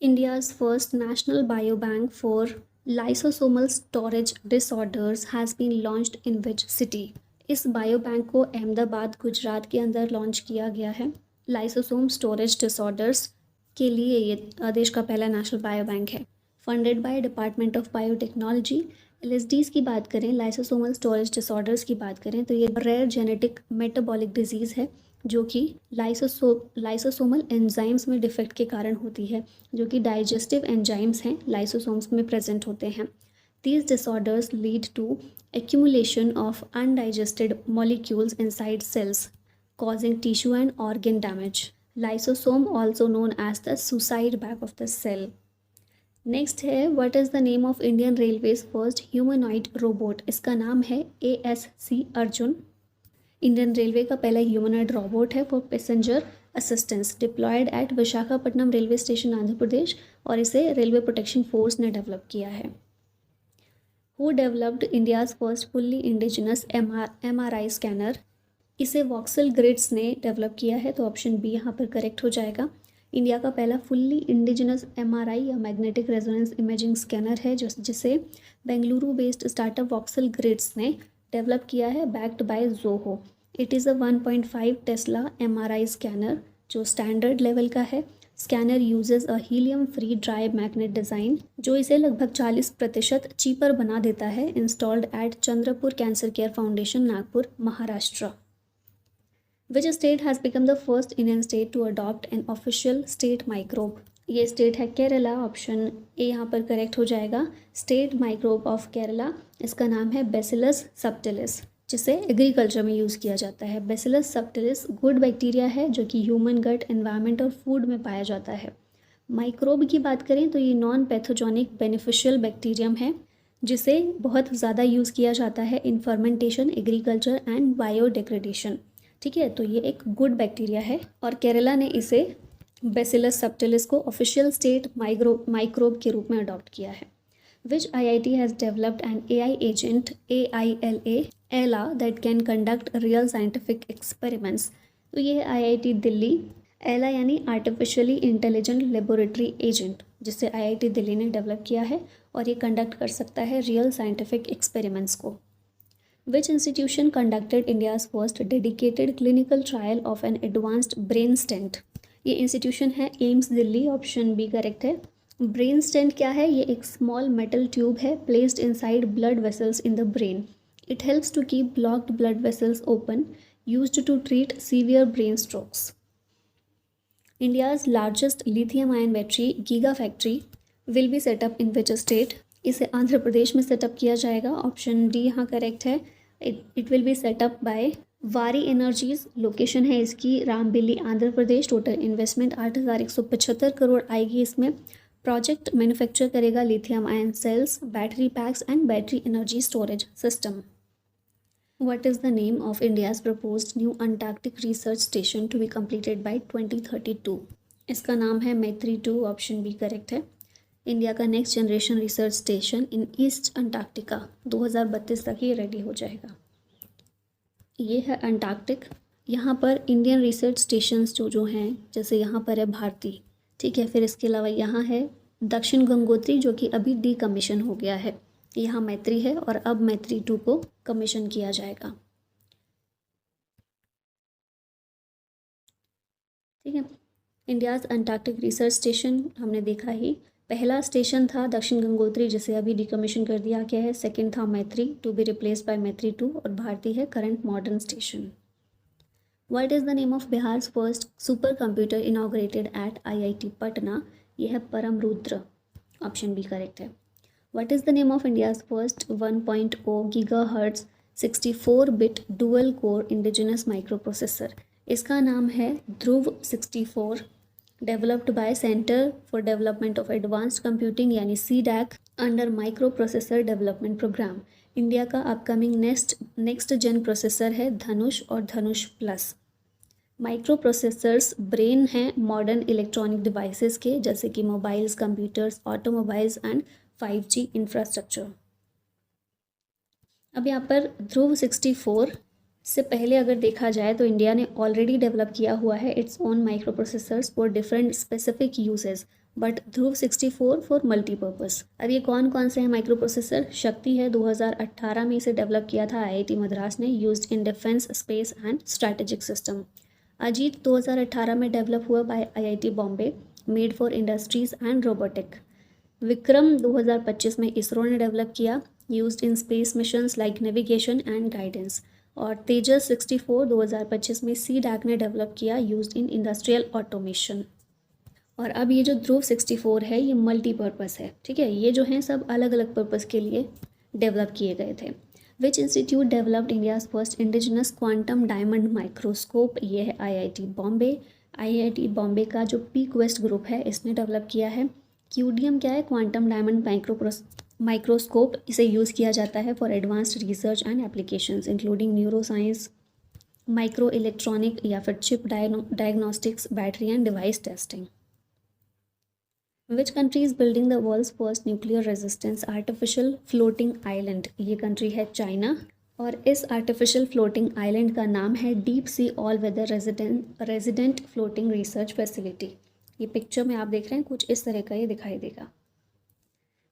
India's first national biobank for lysosomal storage disorders has been launched in which city? इस biobank को अहमदाबाद गुजरात के अंदर launch किया गया है। लाइसोसोम स्टोरेज डिसऑर्डर्स के लिए ये देश का पहला नेशनल बायोबैंक है। Funded by department of biotechnology. LSDs की बात करें, लाइसोसोमल स्टोरेज डिसऑर्डर्स की बात करें तो ये रेयर जेनेटिक मेटाबॉलिक डिजीज़ है जो कि लाइसोसोमल एंजाइम्स में डिफेक्ट के कारण होती है, जो कि डाइजेस्टिव एंजाइम्स हैं लाइसोसोम्स में प्रेजेंट होते हैं। These disorders lead to accumulation of undigested molecules inside cells, causing tissue and organ damage. Lysosome, also known as the suicide bag of the cell. Next है, what is the name of Indian railways first humanoid robot? इसका नाम है ASC Arjun. Indian railway का पहला humanoid robot है for passenger assistance, deployed at Visakhapatnam railway station Andhra Pradesh, और इसे railway protection force ने डेवलप किया है। Who developed India's first fully indigenous MRI scanner? इसे वॉक्सल ग्रिड्स ने डेवलप किया है, तो ऑप्शन बी यहाँ पर करेक्ट हो जाएगा। इंडिया का पहला फुल्ली इंडिजिनस MRI या मैग्नेटिक रेजोनेंस इमेजिंग स्कैनर है जिसे Bengaluru based startup voxel Grids ने डेवलप किया है, backed by Zoho. It is a 1.5 Tesla MRI scanner जो स्टैंडर्ड लेवल का है। Scanner uses a helium free dry magnet design जो इसे लगभग 40% चीपर बना देता है। Installed eight Chandrapur cancer care foundation, Nagpur, Maharashtra. Which state has become the first Indian state to adopt an official state microbe? ये स्टेट है केरला। ऑप्शन ए यहाँ पर करेक्ट हो जाएगा। स्टेट माइक्रोब ऑफ केरला, इसका नाम है बेसिलस सबटिलिस, जिसे एग्रीकल्चर में यूज़ किया जाता है। बेसिलस सबटिलिस गुड बैक्टीरिया है जो कि ह्यूमन गट, एनवायरनमेंट और फूड में पाया जाता है। माइक्रोब की बात करें तो ये नॉन पैथोजेनिक बेनिफिशियल बैक्टीरियम है जिसे बहुत ज़्यादा यूज़ किया जाता है in fermentation, agriculture and biodegradation. ठीक है, तो ये एक गुड बैक्टीरिया है और केरला ने इसे बेसिलस सबटिलिस को ऑफिशियल स्टेट माइक्रोब के रूप में अडॉप्ट किया है। Which IIT has developed an AI agent AILA that can conduct real scientific experiments? तो ये है IIT दिल्ली। एला यानी आर्टिफिशियली इंटेलिजेंट लेबोरेटरी एजेंट, जिसे IIT दिल्ली ने डेवलप किया है और ये कंडक्ट कर सकता है रियल साइंटिफिक एक्सपेरिमेंट्स को। Which institution conducted India's first dedicated clinical trial of an advanced brain stent? ये इंस्टीट्यूशन है AIIMS Delhi. Option B correct है। ब्रेन स्टेंट क्या है? ये एक स्मॉल मेटल ट्यूब है placed inside blood vessels in the brain. It helps to keep blocked blood vessels open, used to treat severe brain strokes. India's largest lithium ion battery giga factory will be set up in which state? इसे आंध्र प्रदेश में set up किया जाएगा। Option D यहाँ correct है। It will be set up by Waaree energies. Location है इसकी Rambilli, Andhra Pradesh. Total investment 8,175 crore आएगी इसमें। प्रोजेक्ट मैन्युफैक्चर करेगा lithium ion cells, battery packs and battery energy storage system. What is the name of India's proposed new Antarctic research station to be completed by 2032? इसका नाम है Maitri. Option B correct है। India का next generation research station in East Antarctica 2032 तक ये ready हो जाएगा। ये है अंटार्कटिक। यहाँ पर इंडियन रिसर्च स्टेशंस जो हैं, जैसे यहाँ पर है भारती, ठीक है। फिर इसके अलावा यहाँ है दक्षिण गंगोत्री जो कि अभी डीकमीशन हो गया है। यहाँ मैत्री है और अब मैत्री-2 को कमीशन किया जाएगा। ठीक है, इंडियाज़ अंटार्कटिक रिसर्च स्टेशन हमने देखा ही। पहला स्टेशन था दक्षिण गंगोत्री जिसे अभी डीकमीशन कर दिया गया है। सेकंड था मैत्री, टू बी रिप्लेस्ड बाय मैत्री-2, और भारती है current modern station. What is the name of Bihar's first supercomputer inaugurated at IIT Patna? ये है परमरुद्र। ऑप्शन बी करेक्ट है। What is the name of India's first 1.0 GHz 64-bit dual core indigenous microprocessor? इसका नाम है Dhruv 64, developed by centre for development of advanced computing यानी CDAC under micro processor development programme. India का upcoming next gen processor है धनुष और Dhanush plus. Micro processors brain हैं modern electronic devices के, जैसे कि mobiles, computers, automobiles and 5G infrastructure. अब यहाँ पर ध्रुव 64 से पहले अगर देखा जाए तो इंडिया ने ऑलरेडी डेवलप किया हुआ है its own micro processors for different specific uses. But Dhruv 64 for multipurpose. अब ये कौन कौन से हैं माइक्रो प्रोसेसर? शक्ति है, 2018 में इसे डेवलप किया था आईआईटी मद्रास ने, used in defence, space and strategic system. Ajit 2018 में डेवलप हुआ bye IIT Bombay, made for industries and robotic. Vikram 2025 में इसरो ने डेवलप किया, used in space missions like navigation and guidance. और तेजस 64 2025 में सी-डैक ने डेवलप किया, यूज्ड इन इंडस्ट्रियल ऑटोमेशन। और अब ये जो ध्रुव 64 है ये मल्टीपर्पज़ है, ठीक है। ये जो हैं सब अलग अलग पर्पज़ के लिए डेवलप किए गए थे। विच institute developed India's first indigenous quantum diamond microscope? ये है आईआईटी बॉम्बे। आईआईटी बॉम्बे का जो पीक वेस्ट ग्रुप है इसने डेवलप किया है। क्यूडीएम क्या है? Quantum diamond microscope. इसे यूज़ किया जाता है for advanced research and applications including neuroscience, micro electronic या फिर chip diagnostics, battery and device testing. Which country is building the world's first nuclear resistance artificial floating island? ये country है China. और इस आर्टिफिशियल फ्लोटिंग आइलैंड का नाम है deep sea all weather resident floating research facility. ये picture में आप देख रहे हैं कुछ इस तरह का ये दिखाई देगा।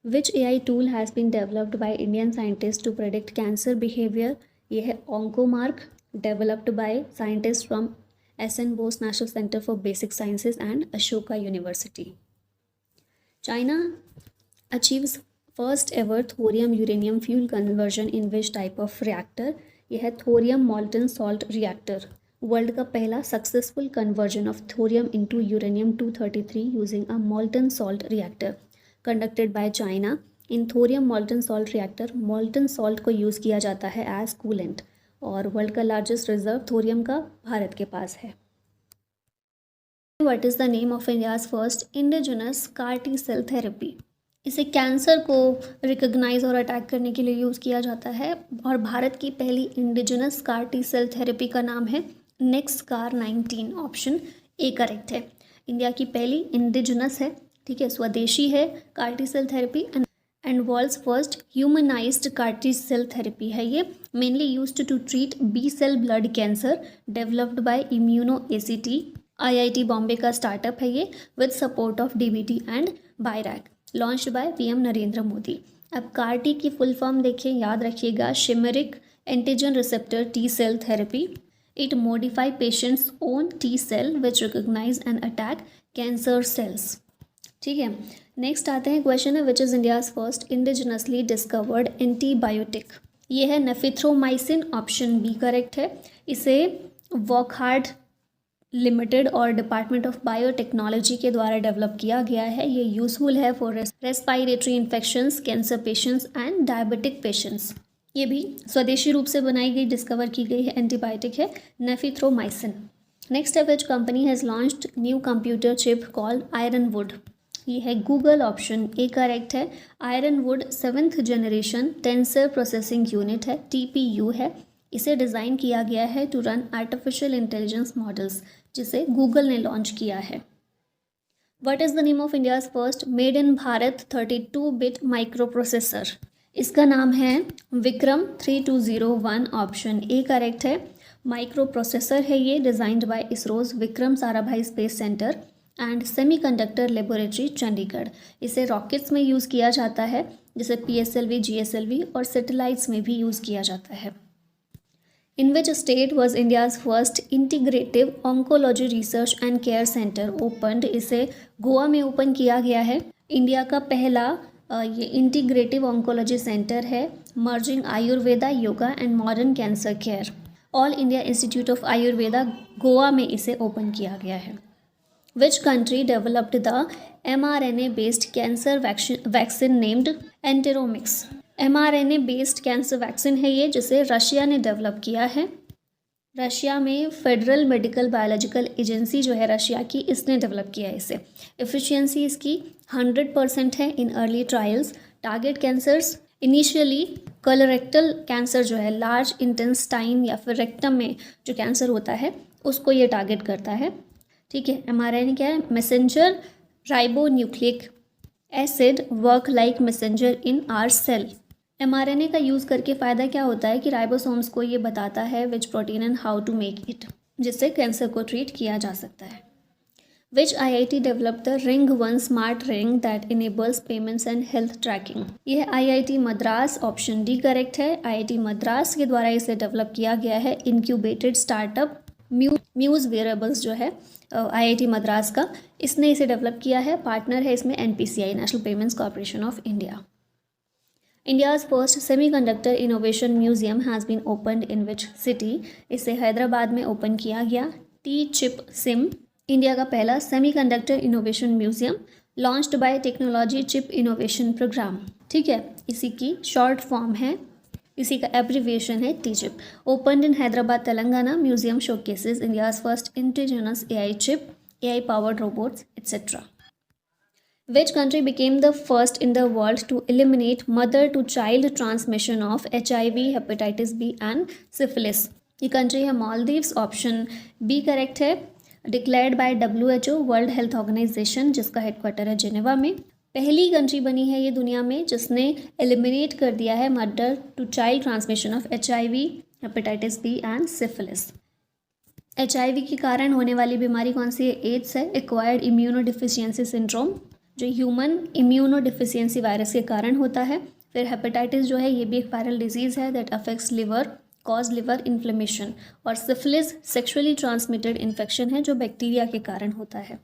Which AI tool has been developed by Indian scientist to predict cancer behaviour? ये है OncoMark, developed by scientist from SN Bose national centre for basic sciences and Ashoka university. China achieves first ever thorium uranium fuel conversion in which type of reactor? यह है thorium molten salt reactor। World का पहला successful conversion of thorium into uranium 233 using a molten salt reactor conducted by China. In thorium molten salt reactor molten salt को use किया जाता है as coolant, और world का लार्जेस्ट रिजर्व थोरियम का भारत के पास है। What is the name of India's first indigenous CAR T cell therapy? इसे कैंसर को रिकग्नाइज और अटैक करने के लिए यूज़ किया जाता है, और भारत की पहली indigenous CAR T cell therapy का नाम है NexCAR19। ऑप्शन ए करेक्ट है। इंडिया की पहली इंडिजिनस है, ठीक है, स्वदेशी है CAR T cell therapy, and world's first humanised CAR T cell therapy है। ये mainly used to treat B cell blood cancer, developed by ImmunoACT. IIT Bombay का स्टार्टअप है ये, with support of DBT and BIRAC, launched by PM Narendra Modi. अब CAR T की full form देखिए, याद रखिएगा, chimeric antigen receptor T cell therapy. It modify patients own T cell which recognise and attack cancer sales, ठीक है। Next आते हैं question है, which is India's first indigenously discovered antibiotic? ये है नेफिथ्रोमाइसिन। ऑप्शन बी करेक्ट है। इसे वॉकहार्ट लिमिटेड और डिपार्टमेंट ऑफ बायोटेक्नोलॉजी के द्वारा डेवलप किया गया है। ये यूजफुल है for respiratory infections, cancer patients and diabetic patients. ये भी स्वदेशी रूप से बनाई गई, डिस्कवर की गई है एंटीबायोटिक है, नेफिथ्रोमाइसिन। नेक्स्ट है, which company has launched new computer chip called Ironwood? ये है गूगल। ऑप्शन ए करेक्ट है। Ironwood 7th generation tensor processing unit है, TPU है। इसे डिज़ाइन किया गया है to run artificial intelligence models, जिसे गूगल ने लॉन्च किया है। What is the name of India's first made in Bharat 32-bit micro processor? इसका नाम है विक्रम 3201। ऑप्शन ए करेक्ट है। माइक्रो प्रोसेसर है ये, designed by ISRO's Vikram Sarabhai space centre and semiconductor laboratory Chandigarh. इसे रॉकेट्स में यूज़ किया जाता है, जिसे PSLV, GSLV और सैटेलाइट्स में भी यूज़ किया जाता है। In which state was India's first integrative oncology research and care center opened? इसे गोवा में ओपन किया गया है। इंडिया का पहला ये इंटीग्रेटिव ऑन्कोलॉजी सेंटर है, merging Ayurveda, yoga and modern cancer care. All India institute of Ayurveda Goa में इसे ओपन किया गया है। Which country developed the mRNA based cancer vaccine named Enteromix? mRNA based cancer vaccine है ये, जिसे रशिया ने डेवलप किया है। रशिया में फेडरल मेडिकल बायोलॉजिकल एजेंसी जो है रशिया की, इसने डेवलप किया है इसे। एफिशिएंसी इसकी 100% है in early trials. Target cancers initially colorectal cancer जो है, लार्ज इंटेस्टाइन या फिर रेक्टम में जो कैंसर होता है उसको ये टारगेट करता है, ठीक है। mRNA क्या है? Messenger ribonucleic acid work like messenger in our cell. mRNA का यूज़ करके फ़ायदा क्या होता है कि राइबोसोम्स को ये बताता है which protein and how to make it, जिससे कैंसर को ट्रीट किया जा सकता है। Which IIT developed the Ring One Smart Ring that enables payments and health tracking? ये है IIT Madras, option D correct है। IIT मद्रास के द्वारा इसे डेवलप किया गया है। इंक्यूबेटेड स्टार्टअप म्यूज वेरेबल्स जो है IIT मद्रास का, इसने इसे डेवलप किया है। पार्टनर है इसमें NPCI, national payments corporation of India. India's first semiconductor innovation museum has been opened in which city? इसे हैदराबाद में ओपन किया गया। T-ChipSim इंडिया का पहला semiconductor innovation museum, launched by technology chip innovation programme. ठीक है, इसी की शॉर्ट फॉर्म है, इसी का एब्रीविएशन है T-chip. Opened in Hyderabad Telangana, museum showcases India's first indigenous AI chip, AI powered robots etcetera. Which country became the first in the world to eliminate mother-to-child transmission of HIV, hepatitis B and syphilis? ये country है Maldives, option B correct है। Declared by WHO, world health organisation, जिसका headquarter है Geneva में। पहली country बनी है ये दुनिया में जिसने एलिमिनेट कर दिया है mother to child transmission of HIV, hepatitis B and syphilis. HIV के कारण होने वाली बीमारी कौन सी है? एड्स है, एक्वायर्ड इम्यूनोडिफिशियंसी सिंड्रोम, जो ह्यूमन इम्यूनोडिफिशियंसी वायरस के कारण होता है। फिर हेपेटाइटिस जो है ये भी एक वायरल डिजीज़ है that affects liver, cause liver inflammation. और सिफिलिस सेक्सुअली ट्रांसमिटेड इन्फेक्शन है जो बैक्टीरिया के कारण होता है।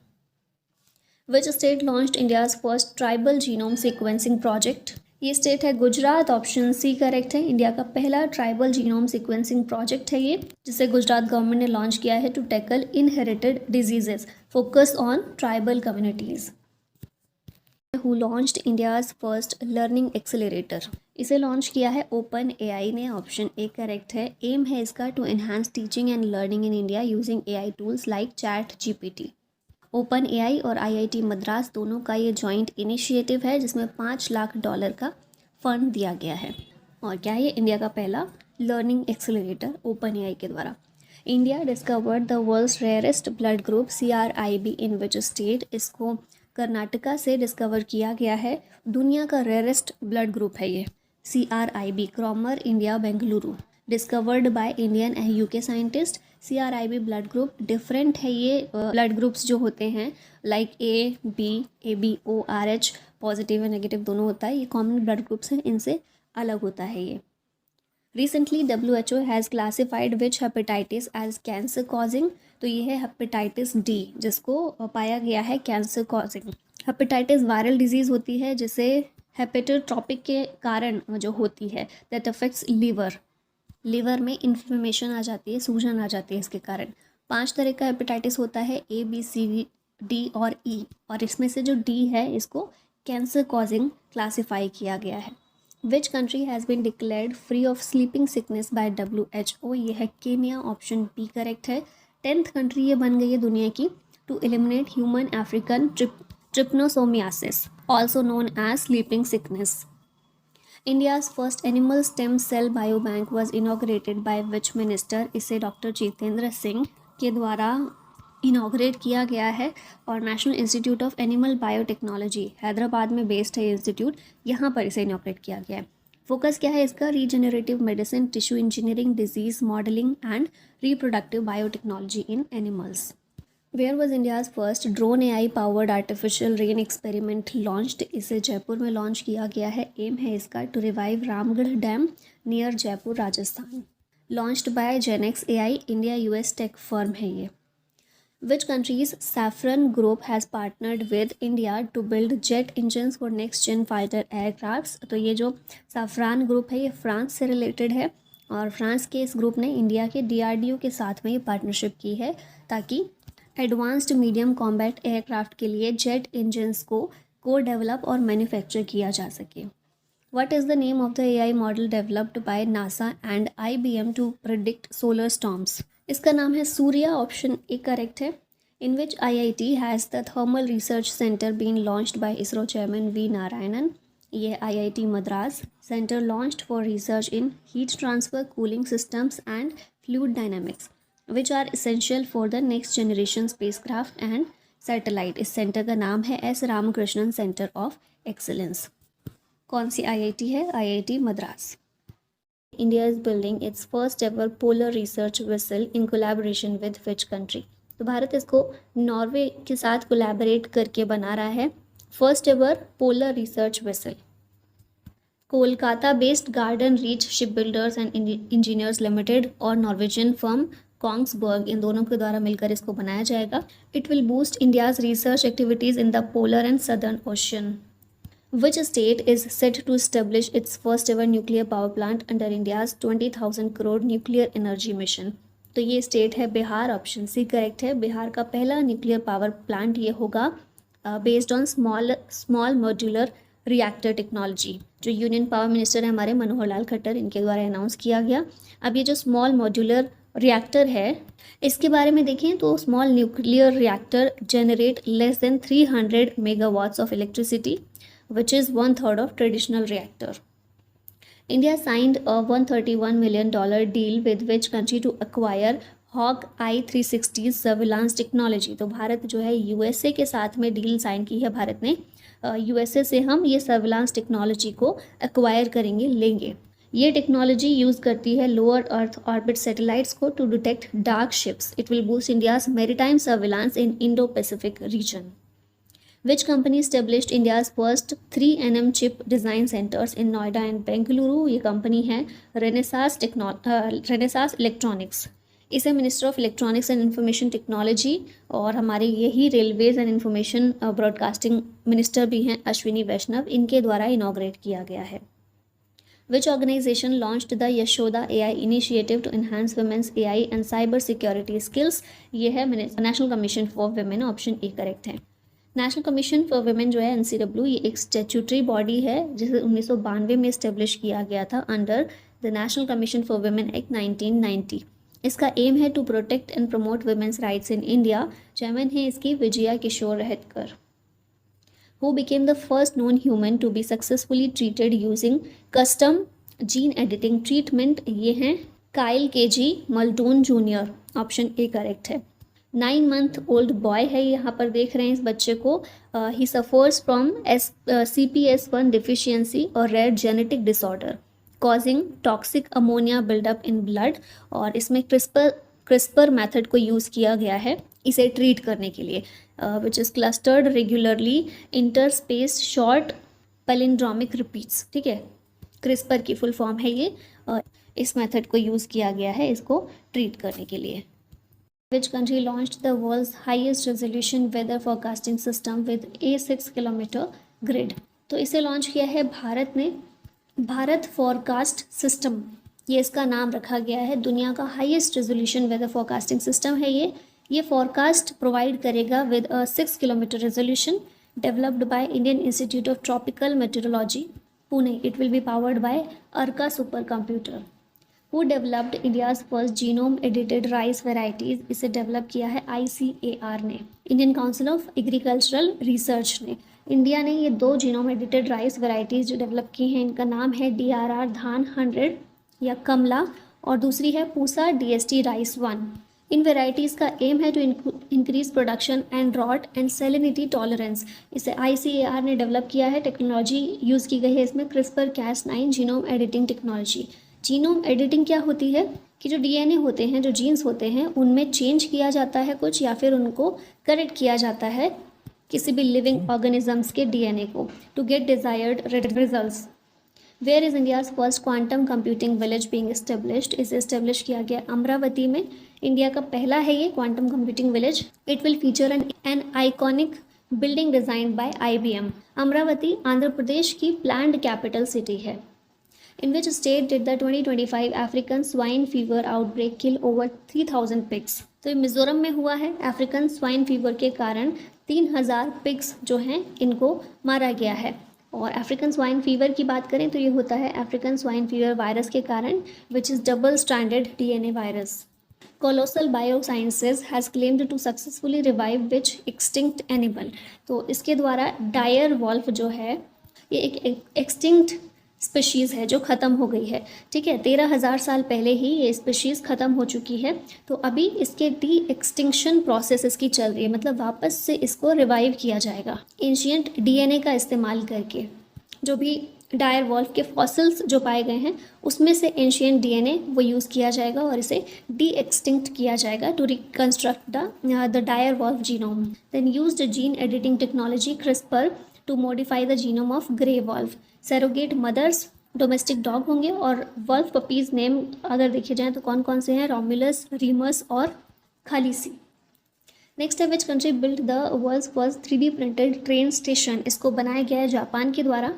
Which state launched India's first tribal genome sequencing project? ये स्टेट है गुजरात, ऑप्शन सी करेक्ट है। इंडिया का पहला ट्राइबल जीनोम सीक्वेंसिंग प्रोजेक्ट है ये, जिसे गुजरात गवर्नमेंट ने लॉन्च किया है to tackle inherited diseases, focus on tribal communities. Who launched India's first learning accelerator? इसे लॉन्च किया है ओपन AI ने, ऑप्शन ए करेक्ट है। एम है इसका to enhance teaching and learning in India using AI tools like ChatGPT। Open AI और IIT Madras दोनों का ये जॉइंट इनिशिएटिव है जिसमें $5 लाख का फंड दिया गया है। और क्या है ये? इंडिया का पहला लर्निंग एक्सेलरेटर ओपन AI के द्वारा। India discovered the world's rarest blood group CRIB in which state? इसको कर्नाटका से डिस्कवर किया गया है। दुनिया का रेयरेस्ट ब्लड ग्रुप है ये CRIB, Cromer India Bengaluru, discovered by Indian and UK scientist. CRIB blood group different है ये ब्लड ग्रुप्स जो होते हैं like A, B, AB, O, RH, positive और नेगेटिव दोनों होता है, ये कॉमन ब्लड ग्रुप्स हैं, इनसे अलग होता है ये। Recently WHO has classified which hepatitis as cancer causing? तो ये है हेपेटाइटिस D, जिसको पाया गया है cancer causing. Hepatitis viral disease होती है जिसे हेपेटोट्रोपिक के कारण जो होती है दैट अफेक्ट्स लिवर में इन्फ्लेमेशन आ जाती है, सूजन आ जाती है इसके कारण। 5 तरह का हेपेटाइटिस होता है, A, B, C, D और E, और इसमें से जो D है इसको कैंसर कॉजिंग क्लासीफाई किया गया है। Which country has been declared free of sleeping sickness by WHO? ये है केनिया, ऑप्शन बी करेक्ट है। 10th कंट्री ये बन गई है दुनिया की to eliminate human African trypanosomiasis, also known as sleeping sickness. India's first animal stem cell bio bank was inaugurated by which minister? इसे डॉक्टर जितेंद्र सिंह के द्वारा इनॉग्रेट किया गया है। और national institute of animal biotechnology Hyderabad में बेस्ड है इंस्टीट्यूट, यहाँ पर इसे इनॉग्रेट किया गया है। फोकस क्या है इसका? Regenerative medicine, tissue engineering, disease modelling and reproductive biotechnology in animals. Where was India's first drone AI powered artificial rain experiment launched? इसे जयपुर में लॉन्च किया गया है। एम है इसका to revive Ramgarh dam near Jaipur Rajasthan. Launched by Genex AI, India US tech firm है ये। Which country's Safran Group has partnered with India to build jet engines for next gen fighter aircrafts? तो ये जो साफरान ग्रुप है ये France से related है, और फ्रांस के इस ग्रुप ने इंडिया के DRDO के साथ में ये पार्टनरशिप की है ताकि एडवांस्ड मीडियम कॉम्बैट एयरक्राफ्ट के लिए जेट इंजन्स को डेवलप और मैन्युफैक्चर किया जा सके। What is the name of the AI model developed by NASA and IBM to predict solar storms? इसका नाम है सूर्या, ऑप्शन ए करेक्ट है। In which IIT has the thermal research centre been launched by ISRO chairman V Narayanan? ये IIT Madras. Centre launched for research in heat transfer, cooling systems and fluid dynamics which are essential for the next generation spacecraft and satellite. इस centre का नाम है S Ramakrishnan centre of excellence. कौन सी IIT है? IIT Madras. India is building its first ever polar research vessel in collaboration with which country? तो भारत इसको Norway के साथ कोलैबोरेट करके बना रहा है। First ever polar research vessel. Kolkata based garden reach ship builders and engineers limited और नॉर्वेजियन फर्म कॉन्ग्सबर्ग, इन दोनों के द्वारा मिलकर इसको बनाया जाएगा। It will boost India's research activities in the polar and southern ocean. Which state is set to establish its first ever nuclear power plant under India's 20,000 crore nuclear energy mission? तो ये state है Bihar, option C correct है। बिहार का पहला nuclear power plant ये होगा based on small modular reactor technology, जो union power minister है हमारे मनोहर लाल खट्टर, इनके द्वारा अनाउंस किया गया। अब ये जो स्मॉल मॉड्यूलर रिएक्टर है, इसके बारे में देखें तो small nuclear reactor generate less than 300 megawatts of electricity, which is 1/3 of traditional reactor. India signed a $131 million deal with which country to acquire Hawk I-360 surveillance technology. तो भारत जो है USA के साथ में डील साइन की है भारत ने। USA से हम ये सर्विलांस टेक्नोलॉजी को एक्वायर करेंगे, लेंगे। ये टेक्नोलॉजी यूज़ करती है लोअर अर्थ ऑर्बिट सैटेलाइट्स को to detect dark ships. It will boost India's maritime surveillance in Indo Pacific region. Which company established India's first 3nm chip design centers in Noida and Bengaluru? ये company है Renesas electronics. इसे minister of electronics and information technology और हमारे यही railways and information broadcasting minister भी हैं अश्विनी वैष्णव, इनके द्वारा इनॉग्रेट किया गया है। Which organization launched the Yashoda AI initiative to enhance women's AI and cyber security skills? ये है national commission for women, option A correct है। नेशनल कमीशन फॉर वुमेन जो है एनसीडब्ल्यू, ये एक स्टैट्यूटरी बॉडी है जिसे 1992 में इस्टेब्लिश किया गया था under the national commission for women act 1990। इसका एम है to protect and promote women's rights in India. Chairman है इसकी Vijaya Kishore Rahatkar. Who became the first known human to be successfully treated using custom gene editing treatment? ये हैं Kyle KJ Muldoon junior, option A correct है। 9 month old boy है, यहाँ पर देख रहे हैं इस बच्चे को। He suffers from CPS1 deficiency और rare genetic disorder causing toxic ammonia buildup in blood, और इसमें क्रिस्पर मेथड को यूज़ किया गया है इसे ट्रीट करने के लिए, which is clustered regularly interspace short palindromic repeats. ठीक है, क्रिस्पर की फुल फॉर्म है ये, इस मेथड को यूज़ किया गया है इसको ट्रीट करने के लिए। Which country launched the world's highest resolution weather forecasting system with a 6 kilometer grid? तो इसे लॉन्च किया है भारत ने। भारत फॉरकास्ट सिस्टम, ये इसका नाम रखा गया है। दुनिया का highest resolution weather forecasting system है ये फोरकास्ट प्रोवाइड करेगा with a 6 kilometre resolution, developed by Indian Institute of Tropical Meteorology Pune. It will be powered by Arka super computer. Who developed India's first genome edited rice varieties? इसे develop किया है ICAR ने, Indian council of Agricultural Research ने। India ने ये 2 genome edited rice varieties जो develop की हैं, इनका नाम है DRR धान 100 या कमला, और दूसरी है पूसा DST राइस 1। इन वेराइटीज़ का एम है to increase production and drought and salinity tolerance. इसे ICAR ने डेवलप किया है। टेक्नोलॉजी यूज़ की गई है इसमें CRISPR-Cas9 genome editing technology. Genome editing क्या होती है कि जो DNA होते हैं, जो जीन्स होते हैं, उनमें चेंज किया जाता है कुछ, या फिर उनको करेक्ट किया जाता है किसी भी लिविंग ऑर्गेनिजम्स के DNA को, to get desired results. Where is India's first quantum computing village being established? इसे एस्टेब्लिश किया गया अमरावती में। इंडिया का पहला है ये quantum computing village. It will feature an iconic building design by IBM। Amaravati Andhra Pradesh की प्लान्ड कैपिटल सिटी है। In which state did the 2025 African swine fever outbreak kill over 3,000 pigs? तो ये मिज़ोरम में हुआ है। अफ्रीकन स्वाइन फीवर के कारण 3,000 पिग्स जो हैं इनको मारा गया है। और अफ्रीकन स्वाइन फीवर की बात करें तो ये होता है अफ्रीकन स्वाइन फीवर वायरस के कारण, which is double stranded DNA virus. Colossal Biosciences has claimed to successfully revive which extinct animal? तो इसके द्वारा डायर वॉल्फ जो है ये एक एक्सटिंक्ट स्पीशीज़ है जो ख़त्म हो गई है। ठीक है, 13,000 साल पहले ही ये स्पीशीज़ ख़त्म हो चुकी है। तो अभी इसके डी एक्सटिंक्शन प्रोसेस इसकी चल रही है, मतलब वापस से इसको रिवाइव किया जाएगा एंशियंट DNA का इस्तेमाल करके। जो भी डायर वॉल्फ के फॉसिल्स जो पाए गए हैं उसमें से एंशियंट डीएनए वो यूज़ किया जाएगा और इसे डी एक्सटिंक्ट किया जाएगा to reconstruct the dire wolf genome. Then used gene editing technology CRISPR to modify the genome of grey wolf. Surrogate mothers domestic dog होंगे और वॉल्फ पपीज़ नेम अगर देखे जाएँ तो कौन कौन से हैं, रोमुलस, रीमस और खालीसी। नेक्स्ट है which country built the world's first 3D printed train station. इसको बनाया गया है जापान के द्वारा।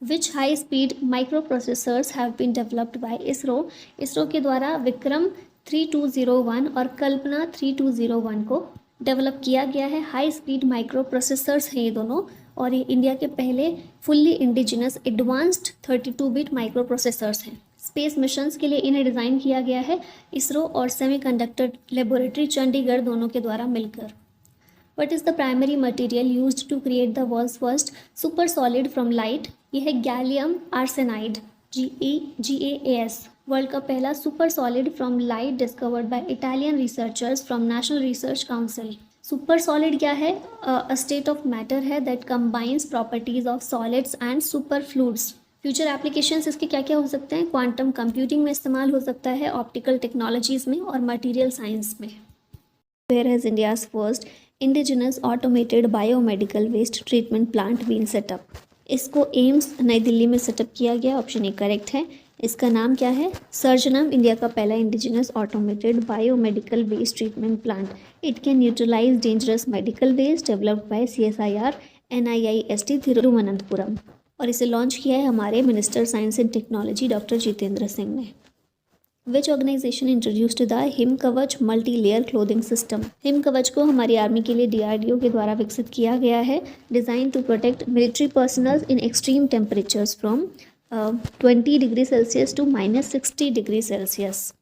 Which high speed micro processors have been developed by ISRO. ISRO के द्वारा विक्रम 3201 और कल्पना 3201 को डेवलप किया गया है। हाई स्पीड माइक्रो प्रोसेसर्स हैं ये दोनों और ये इंडिया के पहले फुल्ली इंडिजिनस एडवांस्ड 32-बिट माइक्रो प्रोसेसर्स हैं। स्पेस मिशंस के लिए इन्हें डिज़ाइन किया गया है इसरो और सेमीकंडक्टर लेबोरेटरी चंडीगढ़ दोनों के द्वारा मिलकर। What is the primary material used to create the world's first super solid from light? यह है गैलियम आर्सेनाइड GaAs। वर्ल्ड का पहला super solid from light discovered by Italian researchers from national research council. Super solid क्या है? A state of matter है that combines properties of solids and super fluids. Future applications इसके क्या क्या हो सकते हैं? क्वांटम कंप्यूटिंग में इस्तेमाल हो सकता है, ऑप्टिकल टेक्नोलॉजीज़ में और मटीरियल साइंस में। Where has India's first indigenous automated biomedical waste treatment plant been set up? इसको एम्स नई दिल्ली में सेटअप किया गया। ऑप्शन ए करेक्ट है। इसका नाम क्या है? सर्जनम, इंडिया का पहला indigenous automated biomedical waste treatment plant. It can neutralise dangerous medical waste, developed by CSIR NIIST Thiruvananthapuram और इसे लॉन्च किया है हमारे minister science and technology doctor Jitendra Singh ने। Which organisation introduced the Him Kavach multi layer clothing system. Him Kavach को हमारी आर्मी के लिए DRDO के द्वारा विकसित किया गया है। Design to protect military personnel in extreme temperatures from 20 degree Celsius to -60 degree Celsius.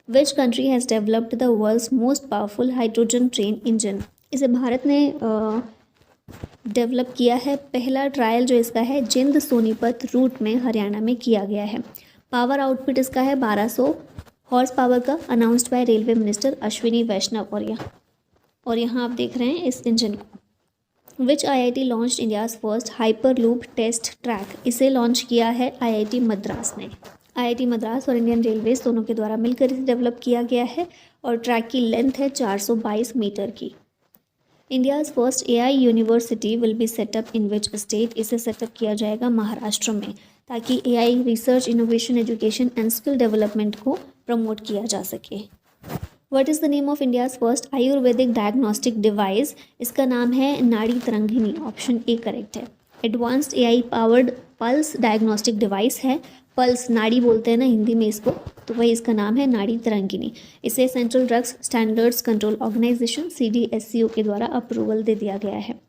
Which country has developed the world's most powerful hydrogen train engine. इसे भारत ने डेवलप किया है। पहला ट्रायल जो इसका है जिंद सोनीपत रूट में हरियाणा में किया गया है। पावर आउटपुट इसका है 1200 हॉर्स पावर का, announced by railway minister Ashwini Vaishnaw. और यहाँ आप देख रहे हैं इस इंजन को। Which IIT launched India's first hyper loop test track. इसे लॉन्च किया है IIT मद्रास ने। IIT मद्रास और इंडियन रेलवेज दोनों के द्वारा मिलकर इसे डेवलप किया गया है और ट्रैक की लेंथ है 422 मीटर की। India's first AI university will be set up in which state. इसे सेटअप किया जाएगा महाराष्ट्र में ताकि AI research, innovation, education and skill development को प्रमोट किया जा सके। What is the name of India's first Ayurvedic diagnostic device. इसका नाम है Nadi Tarangini. Option A correct है। Advanced AI powered pulse diagnostic device है। पल्स नाड़ी बोलते हैं ना हिंदी में इसको, तो वही इसका नाम है नाड़ी तरंगिनी। इसे central drugs standards control organisation CDSCO के द्वारा अप्रूवल दे दिया गया है।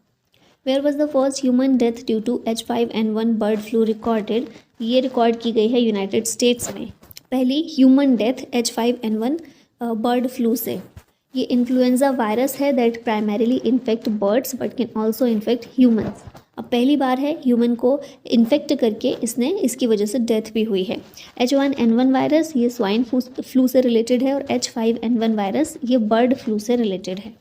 Where was the first human death due to H5N1 bird flu recorded. ये रिकॉर्ड की गई है यूनाइटेड स्टेट्स में। पहली human death H5N1 bird flu से। ये इन्फ्लुएंजा वायरस है that primarily infect birds but can also infect humans. अब पहली बार है ह्यूमन को इन्फेक्ट करके इसकी वजह से डेथ भी हुई है। H1N1 वायरस ये स्वाइन फ्लू से रिलेटेड है और H5N1 वायरस ये बर्ड फ्लू से रिलेटेड है।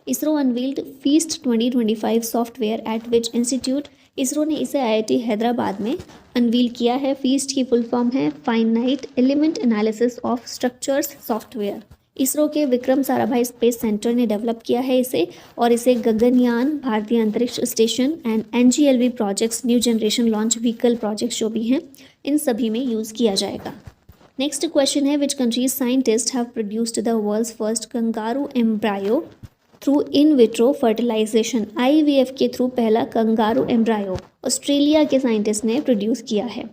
ISRO unveiled feast 2025 software eight which institute. ISRO ने इसे IIT हैदराबाद में अनवील किया है। फीस्ट की फुल फॉर्म है finite element analysis of structures software. ISRO के विक्रम साराभाई स्पेस सेंटर ने डेवलप किया है इसे और इसे गगनयान, भारतीय अंतरिक्ष station and NGLV projects, new generation launch vehicle projects जो भी हैं, इन सभी में यूज़ किया जाएगा। नेक्स्ट क्वेश्चन है which country's scientist have produced the world's first kangaroo embryo through in vitro fertilization. IVF के थ्रू पहला कंगारू एम्ब्रायो ऑस्ट्रेलिया के साइंटिस्ट ने प्रोड्यूस किया है।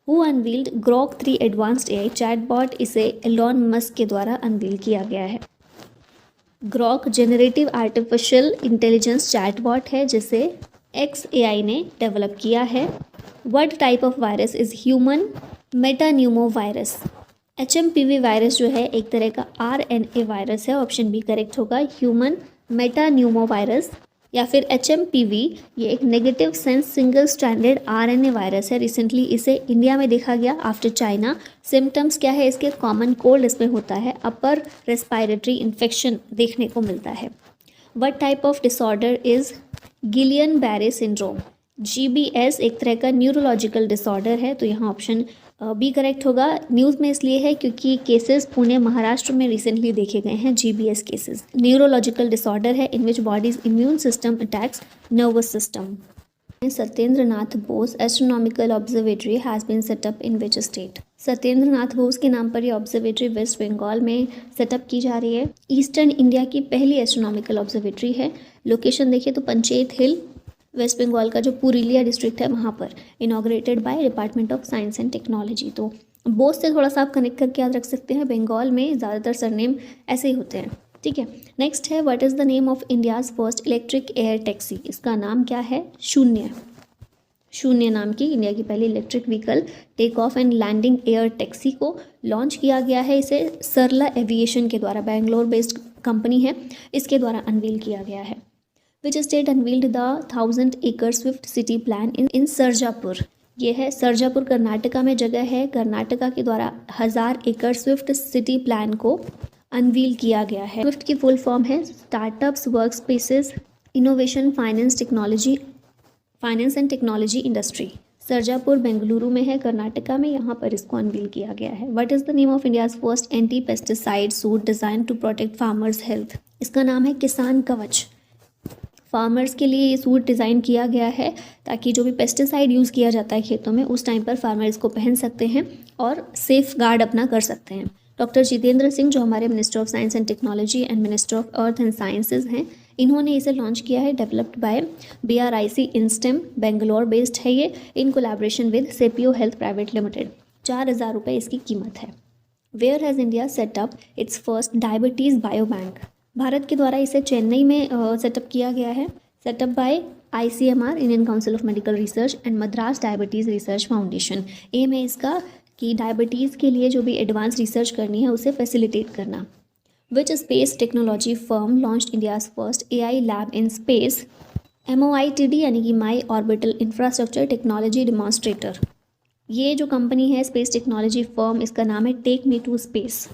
Who unveiled Grok 3 advanced AI chatbot. इसे एलॉन मस्क के द्वारा अनवील किया गया है। Grok generative artificial intelligence chatbot है जिसे XAI ने डेवलप किया है। What type of virus is human metapneumovirus. HMPV virus जो है एक तरह का RNA वायरस है। ऑप्शन बी करेक्ट होगा। ह्यूमन मेटान्यूमो वायरस या फिर HMPV ये एक negative sense single stranded RNA virus है। रिसेंटली इसे इंडिया में देखा गया आफ्टर चाइना। सिम्टम्स क्या है इसके? कॉमन कोल्ड इसमें होता है, अपर रेस्पायरेटरी इन्फेक्शन देखने को मिलता है। What type of disorder is Gillian Baire syndrome. GBS एक तरह का न्यूरोलॉजिकल डिसऑर्डर है, तो यहाँ ऑप्शन बी करेक्ट होगा। न्यूज़ में इसलिए है क्योंकि केसेस पुणे महाराष्ट्र में रिसेंटली देखे गए हैं GBS केसेस। न्यूरोलॉजिकल डिसऑर्डर है in which body's immune system attacks nervous system. Satyendra Nath Bose astronomical observatory has been set up in which state. Satyendra Nath Bose के नाम पर ये ऑब्जर्वेटरी वेस्ट बंगाल में सेटअप की जा रही है। ईस्टर्न इंडिया की पहली एस्ट्रोनॉमिकल ऑब्जर्वेटरी है। लोकेशन देखिए तो पंचेत हिल, वेस्ट बंगाल का जो पुरुलिया डिस्ट्रिक्ट है वहाँ पर, inaugurated bye department of science and technology. तो बोस से थोड़ा सा आप कनेक्ट करके याद रख सकते हैं, बंगाल में ज़्यादातर सरनेम ऐसे ही होते हैं, ठीक है। नेक्स्ट है what is the name of India's first electric air taxi. इसका नाम क्या है? शून्य। शून्य नाम की इंडिया की पहली electric vehicle take off and landing air taxi को लॉन्च किया गया है। इसे सरला एविएशन के द्वारा, बैंगलोर बेस्ड कंपनी है, इसके द्वारा अनवील किया गया है। Which state unveiled the 1000 acre Swift city plan in Sarjapur. ये है सरजापुर, कर्नाटका में जगह है। कर्नाटका के द्वारा 1000 एकड़ स्विफ्ट सिटी प्लान को अनवील किया गया है। स्विफ्ट की फुल फॉर्म है startups work spaces innovation finance and technology industry. Sarjapur Bengaluru में है, कर्नाटका में, यहाँ पर इसको अनवील किया गया है। What is the name of India's first anti pesticide suit design to protect farmers health. इसका नाम है किसान कवच। फार्मर्स के लिए ये सूट डिज़ाइन किया गया है ताकि जो भी पेस्टिसाइड यूज़ किया जाता है खेतों में उस टाइम पर फार्मर इसको पहन सकते हैं और सेफ गार्ड अपना कर सकते हैं। डॉक्टर जितेंद्र सिंह जो हमारे minister of science and technology and minister of earth and sciences हैं, इन्होंने इसे लॉन्च किया है। Developed by BRIC inStem, Bangalore based है ये, in collaboration with Sepio Health private limited. 4000 रुपये इसकी कीमत है। Where has India set up its first diabetes bio bank. Bharat के द्वारा इसे चेन्नई में सेटअप किया गया है। Set up by ICMR, Indian council of medical research, and Madras diabetes research foundation. M है इसका कि डायबिटीज़ के लिए जो भी एडवांस रिसर्च करनी है उसे फैसिलिटेट करना। Which space technology firm launched India's first AI lab in space. MOITD यानी कि my orbital infrastructure technology demonstrator. ये जो कंपनी है स्पेस टेक्नोलॉजी फर्म, इसका नाम है take me to space.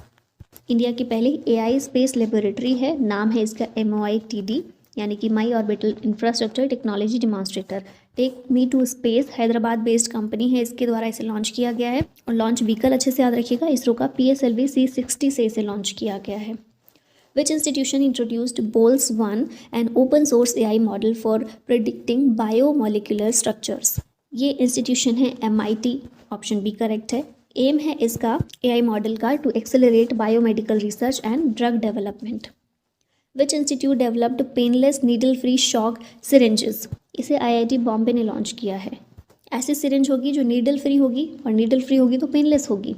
India की पहली AI स्पेस लेबोरेटरी है, नाम है इसका MOITD यानी कि my orbital infrastructure technology demonstrator. Take me to space Hyderabad based company है, इसके द्वारा इसे लॉन्च किया गया है। और लॉन्च व्हीकल अच्छे से याद रखिएगा, इसरो का PSLV C60 से इसे लॉन्च किया गया है। Which institution introduced BOLS-1, an open source AI model for predicting biomolecular structures? ये इंस्टीट्यूशन है MIT, ऑप्शन बी करेक्ट है। एम है इसका AI मॉडल का to accelerate biomedical research and drug development. Which institute developed painless needle free shock syringes. इसे IIT Bombay ने launch किया है। ऐसी सिरिंज होगी जो नीडल फ्री होगी, और नीडल फ्री होगी तो पेनलेस होगी।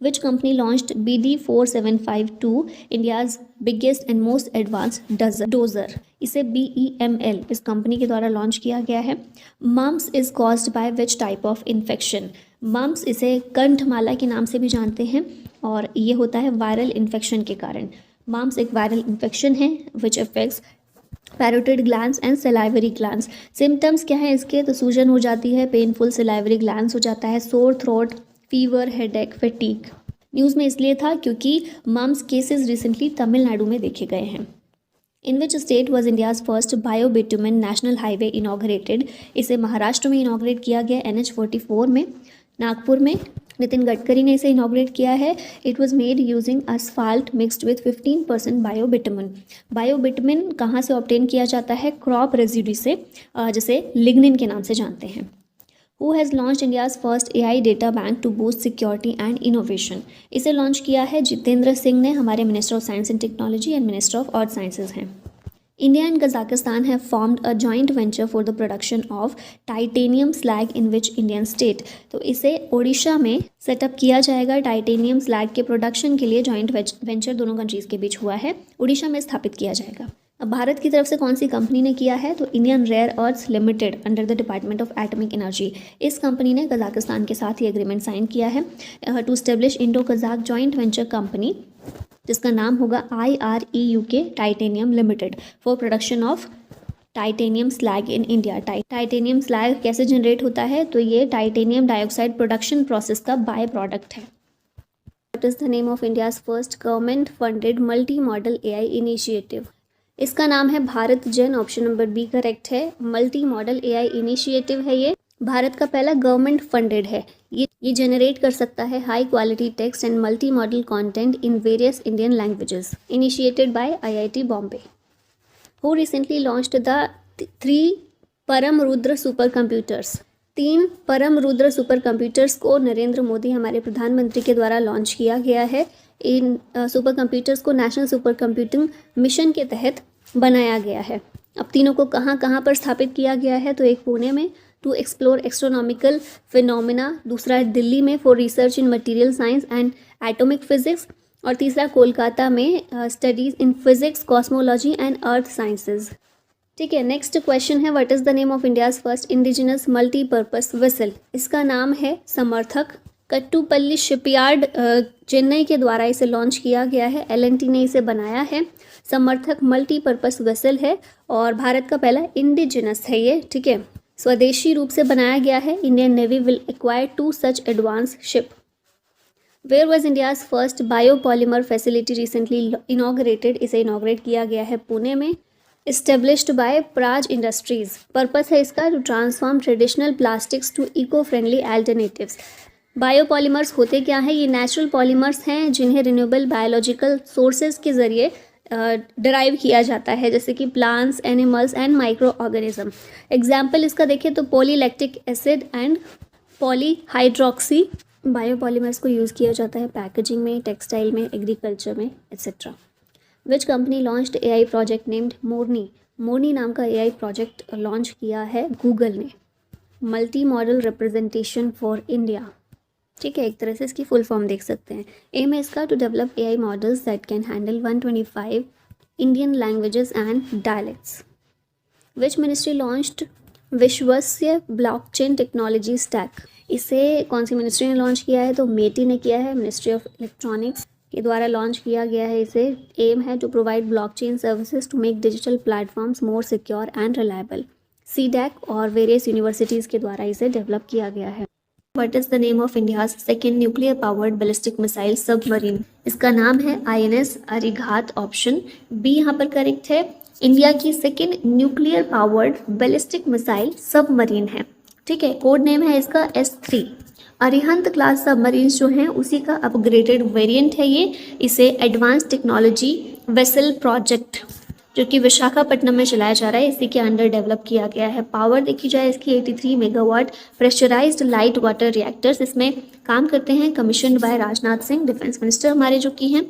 Which company launched BD4752, India's biggest and most advanced dozer? इसे BEML इस कंपनी के द्वारा लॉन्च किया गया है। Mumps is caused by which type of infection? Mumps इसे कंठमाला के नाम से भी जानते हैं और ये होता है वायरल इन्फेक्शन के कारण। Mumps एक वायरल इन्फेक्शन है which affects parotid glands and salivary glands. Symptoms क्या है इसके? तो सूजन हो जाती है, पेनफुल सेलाइवरी ग्लैंड्स हो जाता है, sore throat, fever, headache, fatigue. News में इसलिए था क्योंकि मम्स केसेस रिसेंटली तमिलनाडु में देखे गए हैं। In which state was India's first biobitumen national highway inaugurated. इसे महाराष्ट्र में इनॉग्रेट किया गया NH44 में, नागपुर में। नितिन गडकरी ने इसे इनॉग्रेट किया है। It was made using asphalt mixed with 15% बायोबिटुमेन। बायोबिटुमेन कहाँ से ऑब्टेन किया जाता है? क्रॉप रेजिड्यू से, जिसे लिग्निन के नाम से जानते हैं। Who has launched India's first AI data bank to boost security and innovation? इसे लॉन्च किया है जितेंद्र सिंह ने, हमारे minister of science and technology and minister of earth sciences हैं। India and Kazakhstan have formed a joint venture for the production of titanium slag in which Indian state. तो इसे ओडिशा में set up किया जाएगा। टाइटेनियम स्लैग के production के लिए joint venture दोनों कंट्रीज़ के बीच हुआ है, ओडिशा में स्थापित किया जाएगा। अब भारत की तरफ से कौन सी कंपनी ने किया है? तो Indian rare earths limited under the department of atomic energy. इस कंपनी ने कजाकिस्तान के साथ ही एग्रीमेंट साइन किया है to establish Indo Kazakh joint venture company, जिसका नाम होगा IREUK titanium limited for production of titanium slag in India. Titanium slag कैसे जनरेट होता है? तो ये टाइटेनियम डाइऑक्साइड प्रोडक्शन प्रोसेस का बाय प्रोडक्ट है। What is the name of India's first government funded multi-modal AI initiative? इसका नाम है भारत जेन, ऑप्शन नंबर बी करेक्ट है। मल्टी मॉडल एआई इनिशिएटिव है ये, भारत का पहला गवर्नमेंट फंडेड है। ये जनरेट कर सकता है high quality text and multi modal content in various Indian languages, initiated by IIT Bombay. Who recently launched the 3 परम रुद्र सुपर कंप्यूटर्स। 3 परम रुद्र सुपर कंप्यूटर्स को नरेंद्र मोदी हमारे प्रधानमंत्री के द्वारा लॉन्च किया गया है। इन सुपर कंप्यूटर्स को नेशनल सुपर कंप्यूटिंग मिशन के तहत बनाया गया है। अब तीनों को कहाँ कहाँ पर स्थापित किया गया है, तो एक पुणे में टू एक्सप्लोर एस्ट्रोनॉमिकल फिनोमिना, दूसरा है दिल्ली में for research in material science and atomic physics, और तीसरा कोलकाता में studies in physics, cosmology and earth sciences. ठीक है, नेक्स्ट क्वेश्चन है what is the name of India's first indigenous multipurpose vessel. इसका नाम है समर्थक। कट्टुपल्ली शिपयार्ड चेन्नई के द्वारा इसे लॉन्च किया गया है, एल&टी ने इसे बनाया है। समर्थक मल्टीपर्पस वेसल है और भारत का पहला इंडिजिनस है ये। ठीक है, स्वदेशी रूप से बनाया गया है। Indian navy will acquire 2 such advance ship. Where was India's first biopolymer facility recently inaugurated. इसे इनॉग्रेट किया गया है पुणे में। Established by Praj industries. Purpose है इसका to transform traditional plastics to eco friendly alternatives. Biopolymers होते क्या हैं? ये नेचुरल पॉलीमर्स हैं जिन्हें रिन्यूएबल बायोलॉजिकल सोर्सेज के ज़रिए डराइव किया जाता है, जैसे कि plants, animals and micro organism. Example इसका देखें तो polylactic acid and polyhydroxy biopolymers को यूज़ किया जाता है पैकेजिंग में, टेक्सटाइल में, एग्रीकल्चर में etcetera. Which company launched AI project named Morni. Morni नाम का एआई प्रोजेक्ट लॉन्च किया है गूगल ने। Multi modal representation for India. ठीक है, एक तरह से इसकी फुल फॉर्म देख सकते हैं। एम है इसका to develop AI models that can handle 125 Indian languages and dialects. Which ministry launched Vishvasya blockchain technology stack. इसे कौन सी मिनिस्ट्री ने लॉन्च किया है? तो मेटी ने किया है, मिनिस्ट्री ऑफ इलेक्ट्रॉनिक्स के द्वारा लॉन्च किया गया है इसे। एम है to provide blockchain services to make digital platforms more secure and reliable. CDAC और वेरियस यूनिवर्सिटीज़ के द्वारा इसे डेवलप किया गया है। What is the name of India's second nuclear powered ballistic missile submarine? इसका नाम है INS अरिघात, ऑप्शन बी यहाँ पर करेक्ट है। इंडिया की second nuclear powered ballistic missile submarine है। ठीक है, कोड नेम है इसका S3। अरिहंत क्लास सबमरीन्स जो हैं उसी का अपग्रेडेड वेरिएंट है ये। इसे एडवांस टेक्नोलॉजी वेसल प्रोजेक्ट जो कि विशाखापट्टनम में चलाया जा रहा है, इसी के अंडर डेवलप किया गया है। पावर देखी जाए इसकी 83 megawatt pressurised light water reactors इसमें काम करते हैं। Commissioned by Rajnath Singh, defence minister हमारे जो की हैं।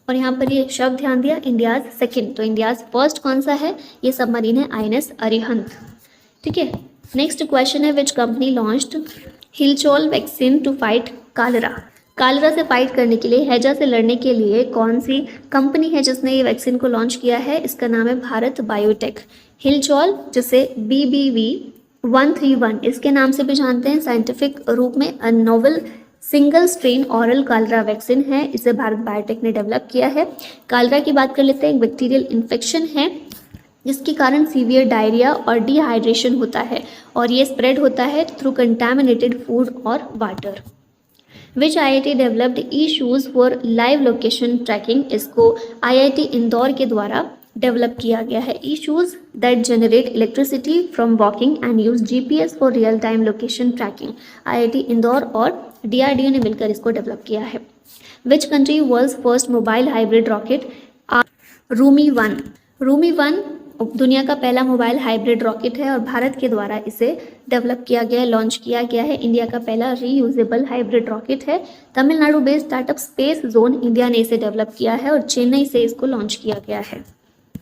और यहाँ पर ये शब्द ध्यान दिया इंडियाज़ सेकेंड, तो इंडियाज़ फर्स्ट कौन सा है? ये सबमरीन है INS अरिहंत। ठीक है, नेक्स्ट क्वेश्चन है which company launched Hillchol vaccine to fight cholera. Cholera से फाइट करने के लिए, हैजा से लड़ने के लिए कौन सी कंपनी है जिसने ये वैक्सीन को लॉन्च किया है? इसका नाम है भारत बायोटेक। हिलचॉल जिसे BBV131 इसके नाम से भी जानते हैं, साइंटिफिक रूप में novel single strain oral cholera vaccine है, इसे भारत बायोटेक ने डेवलप किया है। कालरा की बात कर लेते हैं। एक बैक्टीरियल इन्फेक्शन है जिसके कारण सीवियर डायरिया और डिहाइड्रेशन होता है और ये स्प्रेड होता है थ्रू कंटामिनेटेड फूड और water. Which IIT developed e shoes for live location tracking. इसको IIT इंदौर के द्वारा डेवलप किया गया है। E shoes that generate electricity from walking and use GPS for real time location tracking. IIT Indore और DRDO ने मिलकर इसको डेवलप किया है। Which country world's first mobile hybrid rocket? रूमी-1। रूमी-1 दुनिया का पहला मोबाइल हाइब्रिड रॉकेट है और भारत के द्वारा इसे डेवलप किया गया है, लॉन्च किया गया है। इंडिया का पहला रीयूजेबल हाइब्रिड रॉकेट है। Tamil Nadu based startup space zone India ने इसे डेवलप किया है और चेन्नई से इसको लॉन्च किया गया है।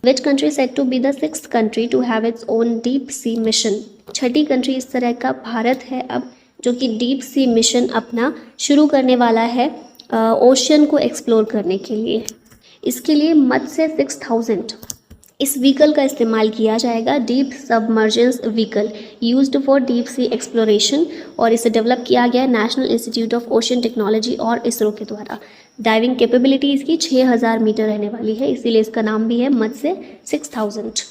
Which country set to be the 6th country to have its own deep sea mission. छठी कंट्री इस तरह का भारत है अब जो कि डीप सी मिशन अपना शुरू करने वाला है ओशियन को एक्सप्लोर करने के लिए। इसके लिए मत्स्य 6000 इस व्हीकल का इस्तेमाल किया जाएगा। Deep submergence vehicle used for deep sea exploration, और इसे डेवलप किया गया national institute of ocean technology और इसरो के द्वारा। डाइविंग कैपेबिलिटी इसकी 6000 मीटर रहने वाली है, इसीलिए इसका नाम भी है Matsya 6000।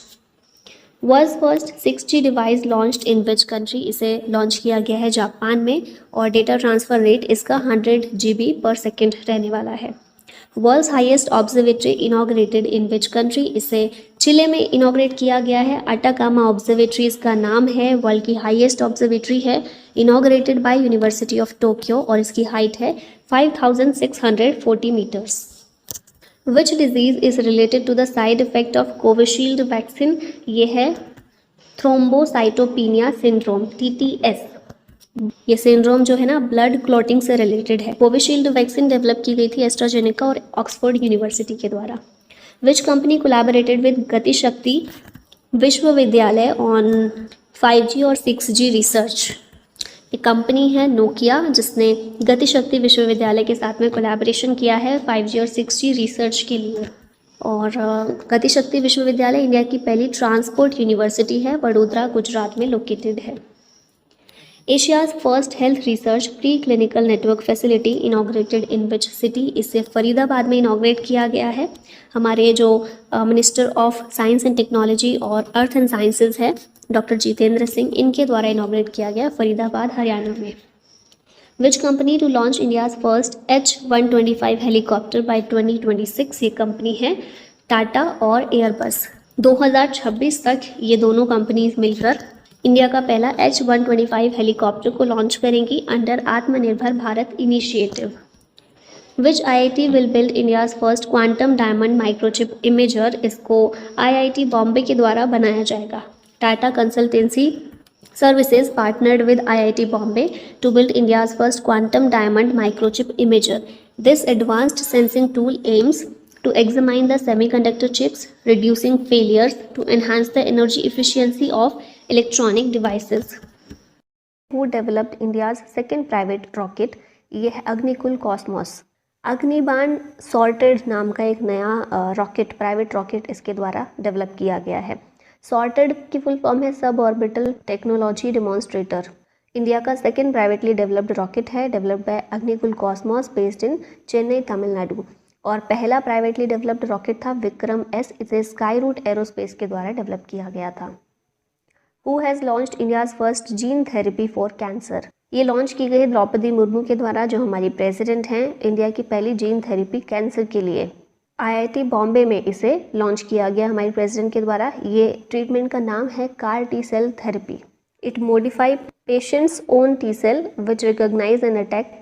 World's first 6G device launched in which country. इसे लॉन्च किया गया है जापान में और डेटा ट्रांसफ़र रेट इसका 100 GB पर सेकेंड रहने वाला है। World's highest observatory inaugurated in which country, इसे चिले में इनॉग्रेट किया गया है। अटाकामा ऑब्जर्वेटरी इसका नाम है, वर्ल्ड की हाईएस्ट ऑब्जर्वेटरी है, inaugurated by university of Tokyo और इसकी हाइट है 5640 metres. Which disease is related to the side effect of Covishield vaccine, ये है थ्रोम्बोसाइटोपिनिया सिंड्रोम, TTS। ये सिंड्रोम जो है ना ब्लड क्लॉटिंग से रिलेटेड है। कोविशील्ड वैक्सीन डेवलप की गई थी एस्ट्राजेनेका और ऑक्सफोर्ड यूनिवर्सिटी के द्वारा। Which company collaborated with Gati Shakti Vishwavidyalaya on 5G और 6G रिसर्च, एक कंपनी है नोकिया जिसने गतिशक्ति विश्वविद्यालय के साथ में कोलैबोरेशन किया है 5G और 6G रिसर्च के लिए। और गतिशक्ति विश्वविद्यालय इंडिया की पहली ट्रांसपोर्ट यूनिवर्सिटी है, वडोदरा गुजरात में लोकेटेड है। Asia's first health research pre clinical network facility inaugurated in which city, इसे फरीदाबाद में इनॉग्रेट किया गया है। हमारे जो minister of science and technology और अर्थ एंड साइंसेज है डॉक्टर जितेंद्र सिंह, इनके द्वारा इनॉग्रेट किया गया फरीदाबाद हरियाणा में। Which company to launch India's first H-125 helicopter by 2026, ये कंपनी है टाटा और एयरबस। 2026 तक ये दोनों कंपनीज मिलकर इंडिया का पहला H-125 हेलीकॉप्टर को लॉन्च करेंगी under Atmanirbhar Bharat initiative. Which IIT will build India's first quantum diamond microchip imager, इसको IIT बॉम्बे के द्वारा बनाया जाएगा। Tata consultancy services partnered with IIT Bombay to build India's first quantum diamond microchip imager. This advanced sensing tool aims to examine the semiconductor chips, reducing failures to enhance the energy efficiency of electronic devices. Who developed India's second private rocket? ये है Agnikul Cosmos. अग्निबाण sorted नाम का एक नया rocket, private rocket इसके द्वारा develop किया गया है। सॉर्टेड की फुल फॉर्म है sub orbital technology demonstrator. India का सेकेंड प्राइवेटली डेवलप्ड रॉकेट है, developed bye Agnikul Cosmos based in Chennai Tamil Nadu. और पहला प्राइवेटली डेवलप्ड रॉकेट था विक्रम S, इसे स्काई रूट एरोस्पेस के द्वारा डेवलप किया गया था। Who has launched India's first gene therapy for cancer, ये लॉन्च की गई द्रौपदी मुर्मू के द्वारा जो हमारी प्रेसिडेंट हैं। इंडिया की पहली जीन थेरेपी कैंसर के लिए IIT बॉम्बे में इसे लॉन्च किया गया हमारी प्रेसिडेंट के द्वारा। ये ट्रीटमेंट का नाम है CAR T-cell therapy. It modify patients own T-cell which recognise and attack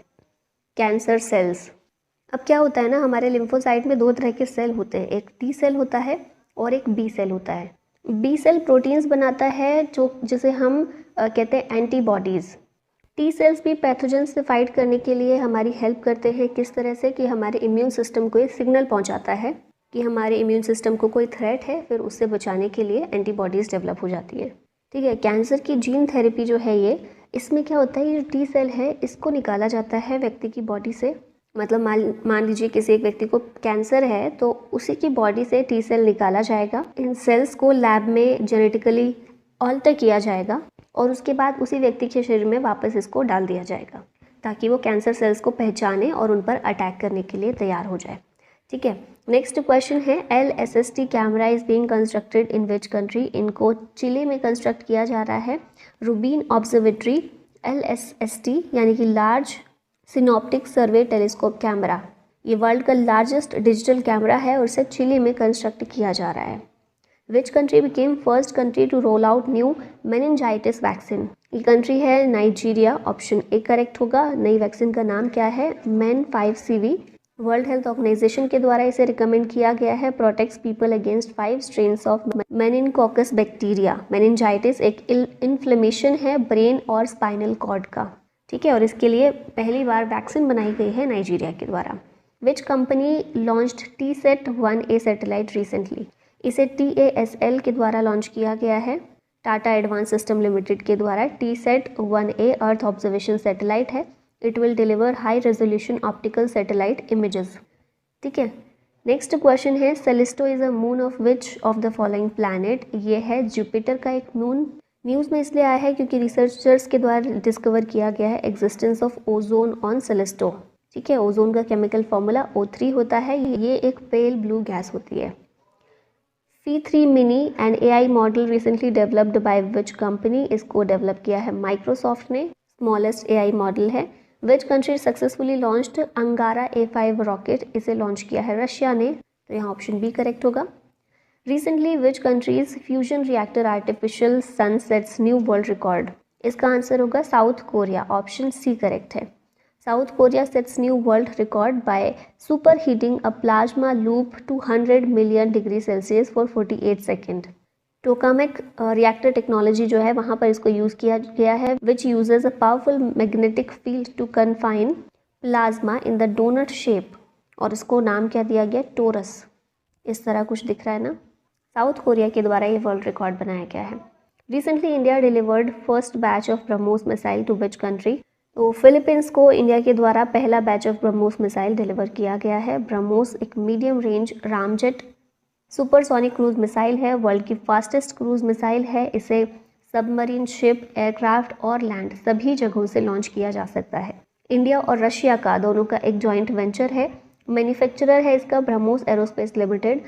cancer cells. अब क्या होता है ना, हमारे लिम्फोसाइट में दो तरह के सेल होते हैं, एक T सेल होता है और एक B सेल होता है। B सेल प्रोटीन्स बनाता है जो जिसे हम कहते हैं एंटीबॉडीज़। T सेल्स भी पैथोजन से फाइट करने के लिए हमारी हेल्प करते हैं। किस तरह से कि हमारे इम्यून सिस्टम को एक सिग्नल पहुंचाता है कि हमारे इम्यून सिस्टम को कोई थ्रेट है, फिर उससे बचाने के लिए एंटीबॉडीज़ डेवलप हो जाती है। ठीक है, कैंसर की जीन थेरेपी जो है ये, इसमें क्या होता है, ये T सेल है इसको निकाला जाता है व्यक्ति की बॉडी से। मतलब मान लीजिए किसी एक व्यक्ति को कैंसर है तो उसी की बॉडी से T सेल निकाला जाएगा। इन सेल्स को लैब में जेनेटिकली ऑल्टर किया जाएगा और उसके बाद उसी व्यक्ति के शरीर में वापस इसको डाल दिया जाएगा ताकि वो कैंसर सेल्स को पहचाने और उन पर अटैक करने के लिए तैयार हो जाए। ठीक है, नेक्स्ट क्वेश्चन है LSST camera is being constructed in which country, इनको चिली में कंस्ट्रक्ट किया जा रहा है। रूबीन ऑब्जर्वेटरी LSST यानी कि लार्ज सिनॉप्टिक सर्वे टेलीस्कोप कैमरा, ये वर्ल्ड का लार्जेस्ट डिजिटल कैमरा है और इसे चिली में कंस्ट्रक्ट किया जा रहा है। Which country became first country to roll out new meningitis vaccine, ये कंट्री है नाइजीरिया, ऑप्शन ए करेक्ट होगा। नई वैक्सीन का नाम क्या है, MEN5CV। वर्ल्ड हेल्थ ऑर्गेनाइजेशन के द्वारा इसे रिकमेंड किया गया है। Protects people against 5 strains of meningococcus bacteria. Meningitis एक इन्फ्लेमेशन है ब्रेन और स्पाइनल कॉर्ड का। ठीक है, और इसके लिए पहली बार वैक्सीन बनाई गई है नाइजीरिया के द्वारा। Which company launched TSAT-1A satellite recently, इसे TASL के द्वारा लॉन्च किया गया है। टाटा एडवांस सिस्टम लिमिटेड के द्वारा TSAT-1A अर्थ ऑब्जर्वेशन सैटेलाइट है। It will deliver high resolution optical satellite images. ठीक है, नेक्स्ट क्वेश्चन है Callisto is a moon of which of the following planet, ये है जुपिटर का एक मून। न्यूज़ में इसलिए आया है क्योंकि रिसर्चर्स के द्वारा डिस्कवर किया गया है एग्जिस्टेंस ऑफ ओजोन ऑन सेलेस्टो। ठीक है, ओजोन का केमिकल फॉर्मूला O3 होता है, ये एक पेल ब्लू गैस होती है। P3 mini and AI model recently developed by which company, इसको डेवलप किया है माइक्रोसॉफ्ट ने। स्मॉलेस्ट AI मॉडल है विच कंट्री सक्सेसफुली लॉन्च्ड अंगारा A5 रॉकेट, इसे लॉन्च किया है रशिया ने, तो यहाँ ऑप्शन बी करेक्ट होगा। Recently which country's fusion reactor artificial sun sets new world record, इसका आंसर होगा South Korea, option C correct है। South Korea sets new world record by super heating a plasma loop to 100 million degree Celsius for 48 second. Tokamak reactor technology जो है वहाँ पर इसको use किया गया है, which uses a powerful magnetic field to confine plasma in the donut shape, और इसको नाम क्या दिया गया, टोरस, इस तरह कुछ दिख रहा है ना। साउथ कोरिया के द्वारा ये वर्ल्ड रिकॉर्ड बनाया गया है। Recently India delivered first batch of Brahmos missile to which country, तो फिलीपींस को इंडिया के द्वारा पहला batch of Brahmos missile deliver किया गया है। ब्रह्मोस एक medium range ramjet supersonic cruise missile है, वर्ल्ड की फास्टेस्ट क्रूज मिसाइल है। इसे सबमरीन, शिप, एयरक्राफ्ट और लैंड सभी जगहों से लॉन्च किया जा सकता है। इंडिया और रशिया का दोनों का एक जॉइंट वेंचर है, मैन्युफैक्चरर है इसका ब्रह्मोस एरोस्पेस लिमिटेड।